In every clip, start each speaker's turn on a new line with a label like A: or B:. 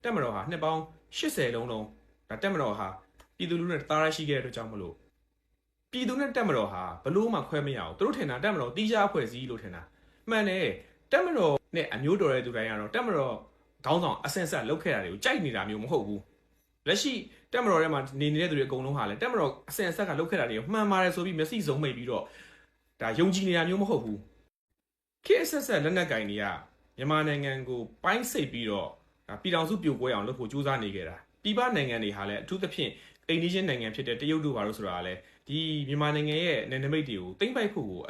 A: တက်မတော်ဟာနှစ်ပေါင်း80လုံးလုံးဒါတက်မတော်ဟာပြည်သူလူထုနဲ့တားရရှိခဲ့တဲ့အတွက်ကြောင့်မလို့ပြည်သူနဲ့တက်မတော်ဟာဘလို့မှခွဲမရအောင်သူတို့ထင်တာတက်မတော်တီးခြားအဖွဲ့အစည်းလို့ထင်တာမှန်တယ်တက်မတော်နဲ့အမျိုးတော်တဲ့သူတိုင်းကတော့တက်မတော်ခေါင်းဆောင်အဆင့်ဆက်လောက်ခဲ့တာတွေကိုကြိုက်နေတာမျိုးမဟုတ်ဘူးလက်ရှိတက်မတော်ထဲမှာနေနေတဲ့သူတွေအကုန်လုံးဟာလည်းတက်မတော်အဆင့်ဆက်ကလောက်ခဲ့တာတွေကိုမှန်ပါတယ်ဆိုပြီးမျက်စိစုံမိတ်ပြီးတော့ဒါယုံကြည်နေတာမျိုးမဟုတ်ဘူးခေတ်ဆက်လက်နက်ကင်တွေကမြန်မာနိုင်ငံကိုပိုင်းစိတ်ပြီးတော့ပြည်ထောင်စုပြိုကွဲအောင်လုပ်ဖို့ကြိုးစားနေကြတာပြည်ပနိုင်ငံတွေဟာလည်းအထူးသဖြင့်အိန္ဒိယနိုင်ငံဖြစ်တဲ့တရုတ်တို့ဘာလို့ဆိုတာလဲဒီမြန်မာနိုင်ငံရဲ့နယ်နိမိတ်တွေကိုသိမ့်ပိုက်ဖို့ကို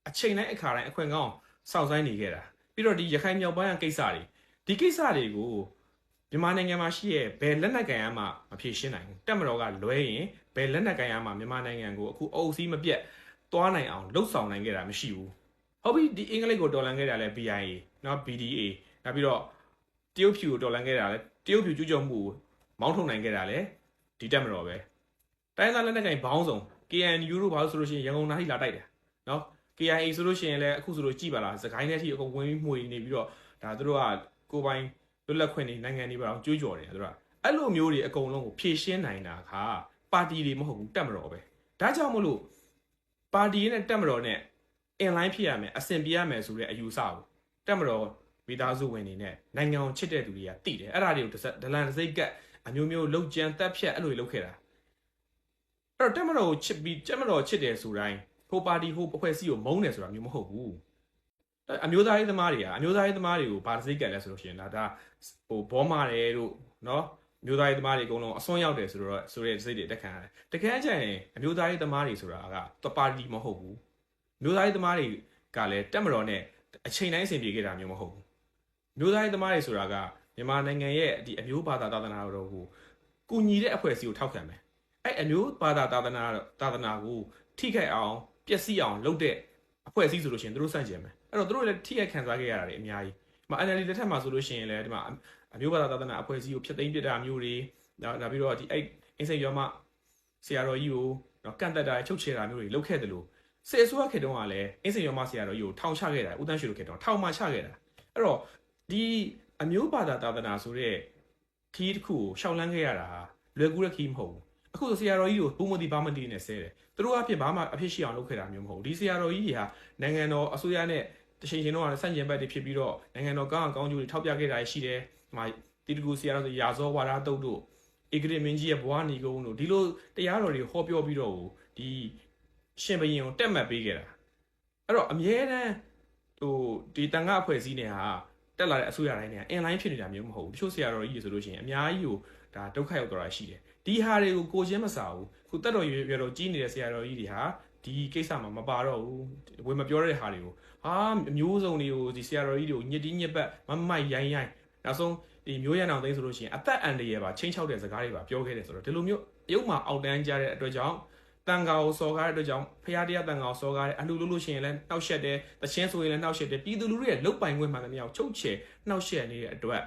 A: အချိန်တိုင်းအခါတိုင်းအခွင့်ကောင်းစောင့်ဆိုင်နေကြတာပြီးတော့ဒီရခိုင်မြောက်ပိုင်းကကိစ္စတွေဒီကိစ္စတွေကိုမြန်မာနိုင်ငံမှာရှိရဲ့ဘယ်လက်နက်ကင်ရမှမဖြေရှင်းနိုင်ဘူးတက်မတော်ကလွဲရင်ဘယ်လက်နက်ကင်ရမှမြန်မာနိုင်ငံကိုအခုအုပ်စီးမပြတ်သွားနိုင်အောင်လှုပ်ဆောင်နိုင်ခဲ့တာမရှိဘူးဟုတ်ပြီဒီအင်္ဂလိပ်ကိုတော်လှန်ခဲ့တာလဲ BIA နော် BDA နောက်ပြီးတော့တရုတ်ဖြူကိုတော်လှန်ခဲ့တာလဲတရုတ်ဖြူကျူးကျော်မှုကိုမောင်းထုတ်နိုင်ခဲ့တာလဲဒီတက်မတော်ပဲတိုင်းသားလက်နက်ကင်ဘောင်းဆောင် KNU တို့ဘာလို့ဆိုလို့ရှိရင်ရန်ကုန်တိုင်းလာတိုက်တယ်နော် KIA ဆိုလို့ရှိရင်လည်းအခုဆိုလို့ကြည်ပါလားစကိုင်းထဲထိအကုန်ဝင်ပြီးမှွေနေပြီးတော့ဒါတို့ကကိုပိုင်လွတ်လပ်ခွင့်တွေနိုင်ငံတွေပါအောင်ကြွေးကြော်တယ်တို့ကအဲ့လိုမျိုးတွေအကုန်လုံးကိုဖြည့်ရှင်းနိုင်တာခါပါတီတွေမဟုတ်ဘူးတက်မတော်ပဲဒါကြောင့်မလို့ပါတီနဲ့တက်မတော်နဲ့အင်လိုင်းဖြစ်ရမယ်အဆင်ပြေရမယ်ဆိုတဲ့အယူဆကိုတက်မတော်မိသားစုဝင်တွေနဲ့နိုင်ငံကိုချစ်တဲ့သူတွေကသိတယ်အဲ့ဒါတွေကိုဒလန်စိတ်ကအမျိုးမျိုးလှုပ်ကြမ်းတက်ဖြတ်အဲ့လိုလုပ်ခဲ့တာအဲ့တော့တက်မတော်ကိုချစ်ပြီးတက်မတော်ချစ်တယ်ဆိုတိုင်းဟိုပါတီဟိုအဖွဲ့အစည်းကိုမုန်းတယ်ဆိုတာမျိုးမဟုတ်ဘူးအမျိုးသားရေးသမားတွေကအမျိုးသားရေးသမားတွေကိုဗာစိတ်ကက်လဲဆိုလို့ရှိရင်ဒါဟိုဘောမာတယ်တို့နော်အမျိုးသားရေးသမားတွေအကုန်လုံးအစွန်းရောက်တယ်ဆိုတဲ့စိတ်တွေတက်ခံရတယ်တကယ်အကျရင်အမျိုးသားရေးသမားတွေဆိုတာကပါတီမဟုတ်ဘူးအမျိုးသားရေးသမားတွေကလည်းတက်မတော်နဲ့အချိန်တိုင်းအဆင်ပြေခဲ့တာမျိုးမဟုတ်ဘူးအမျိုးသားရေးသမားတွေဆိုတာကမြန်မာနိုင်ငံရဲ့ဒီအမျိုးဘာသာသာသနာတော်ကိုကူညီတဲ့အဖွဲ့အစည်းကိုထောက်ခံမယ်အဲ့အမျိုးဘာသာသာသနာကိုထိခိုက်အောင်ပျက်စီးအောင်လုပ်တဲ့အဖွဲ့အစည်းဆိုလို့ရှိရင်တို့စန့်ကျင်မယ်အဲ့တော့တို့လည်းထိခိုက်ခံစားခဲ့ရတာတွေအများကြီးဒီမှာ NLD လက်ထက်မှာဆိုလို့ရှိရင်လည်းဒီမှာအမျိုးဘာသာသာသနာအဖွဲ့အစည်းကိုဖျက်သိမ်းပစ်တာမျိုးတွေနောက်ပြီးတော့ဒီအဲ့အင်းစိန်ရောမဆရာတော်ကြီးကိုနော်ကန့်တက်တာချုပ်ချယ်တာမျိုးတွေလုပ်ခဲ့တယ်လို့စေအစိုးရခေတ်တုန်းကလည်းအင်းစိန်ရောမဆရာတော်ကြီးကိုထောင်ချခဲ့တာဦးတန်းရွှေတို့ခေတ်တုန်းထောင်မှချခဲ့တာအဲ့တော့ဒီအမျိုးဘာသာသာသနာဆိုတဲ့ခီးတစ်ခုကိုရှောက်လန်းခဲ့ရတာလွယ်ကူတဲ့ခီးမဟုတ်ဘူးအခုဆိုဆရာတော်ကြီးကိုဘူးမတိဘာမတိနဲ့ဆဲတယ်သူတို့အဖြစ်ဘာမှအဖြစ်ရှိအောင်လုပ်ခဲ့တာမျိုးမဟုတ်ဘူးဒီဆရာတော်ကြီးတွေဟာနိုင်ငံတော်အစိုးရနဲ့တချိန်ချင်းတော့ဆန့်ကျင်ဘက်တွေဖြစ်ပြီးတော့နိုင်ငံတော်ကောင်းကျိုးတွေထောက်ပြခဲ့တာရှိတယ်ဒီမှာတီတကူဆရာတော်ဆိုရာဇောဝါဒတုတ်တို့ဧကရမင်းကြီးရဲ့ဘွားနီကုန်းတို့ဒီလိုတရားတော်တွေဟောပြောပြီးတော့ဒီရှင်ဘရင်ကိုတက်မှတ်ပေးခဲ့တာအဲ့တော့အမြဲတမ်းဟိုဒီတန်ခါအဖွဲ့အစည်းတွေဟာတက်လာတဲ့အစိုးရတိုင်းတွေအင်လိုင်းဖြစ်နေတာမျိုးမဟုတ်ဘူးတချို့ဆရာတော်ကြီးတွေဆိုလို့ရှိရင်အများကြီးကိုဒါဒုက္ခရောက်သွားတာရှိတယ်ဒီဟာတွေကိုကိုချင်းမစားဘူးခုတက်တော်ရွယ်တော်ကြီးနေတဲ့ဆရာတော်ကြီးတွေဟာဒီကိစ္စမှာမပါတော့ဘူးဝေမပြောတဲ့ဟာတွေကိုအမျိုးစုံတွေကိုဒီဆရာတော်ကြီးတွေကိုညစ်တီးညစ်ပတ်မမိုက်ရိုင်းနောက်ဆုံးဒီမျိုးရံအောင်သိဆိုလို့ရှိရင်အသက်အန္တရာယ်ပါချင်းချောက်တဲ့စကားတွေပါပြောခဲ့တယ်ဆိုတော့ဒီလိုမျိုးအယုံမှာအောက်တန်းကြတဲ့အတွက်ကြောင့်တန်ခါကိုစော်ကားတဲ့အတွက်ကြောင့်ဖရာတရားတန်ခါကိုစော်ကားတဲ့အလှလို့ရှိရင်လည်းနှောက်ယှက်တယ်တချင်းဆိုရင်လည်းနှောက်ယှက်တယ်ပြည်သူလူထုရဲ့လုတ်ပိုင်ခွင့်မှန်သမျှကိုချုပ်ချယ်နှောက်ယှက်နေတဲ့အတွက်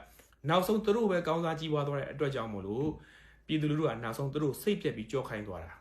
A: နောက်ဆုံးသူတို့ပဲကောင်းစားကြီးပွားသွားတဲ့အတွက်ကြောင့်မို့လို့ပြည်သူလူထုကနောက်ဆုံးသူတို့စိတ်ပြက်ပြီးကြောက်ခိုင်းသွားတာ